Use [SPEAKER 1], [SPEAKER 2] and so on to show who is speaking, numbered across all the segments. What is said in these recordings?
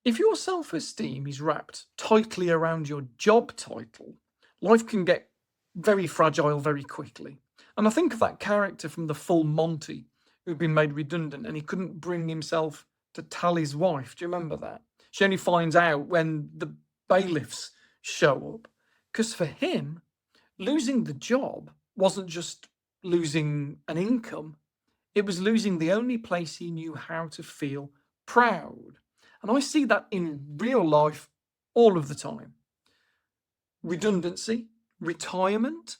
[SPEAKER 1] If your self esteem is wrapped tightly around your job title, life can get very fragile very quickly. And I think of that character from the full Monty who'd been made redundant and he couldn't bring himself to tell his wife. Do you remember that? She only finds out when the bailiffs show up. Because for him, losing the job wasn't just losing an income, it was losing the only place he knew how to feel proud. And I see that in real life all of the time. Redundancy, retirement,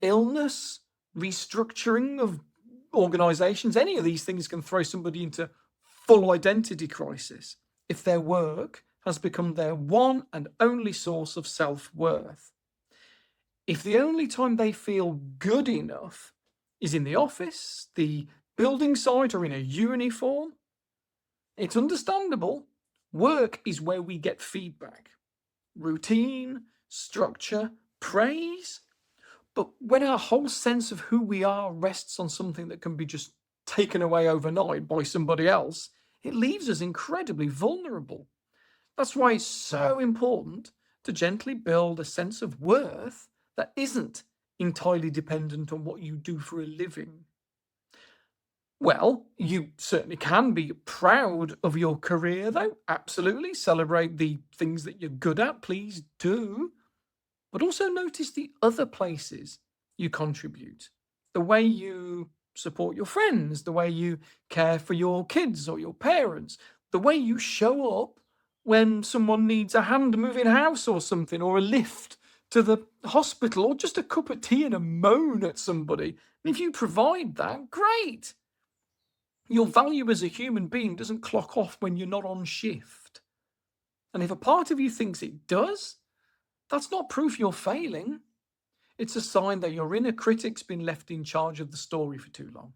[SPEAKER 1] illness, restructuring of organizations, any of these things can throw somebody into full identity crisis if their work has become their one and only source of self worth. If the only time they feel good enough is in the office, the building site, or in a uniform, it's understandable. Work is where we get feedback, routine, structure, praise. But when our whole sense of who we are rests on something that can be just taken away overnight by somebody else, it leaves us incredibly vulnerable. That's why it's so important to gently build a sense of worth that isn't entirely dependent on what you do for a living. Well, you certainly can be proud of your career, though. Absolutely. Celebrate the things that you're good at. Please do. But also notice the other places you contribute. The way you support your friends, the way you care for your kids or your parents, the way you show up when someone needs a hand moving house or something, or a lift to the hospital, or just a cup of tea and a moan at somebody. And if you provide that, great. Your value as a human being doesn't clock off when you're not on shift. And if a part of you thinks it does, that's not proof you're failing. It's a sign that your inner critic's been left in charge of the story for too long.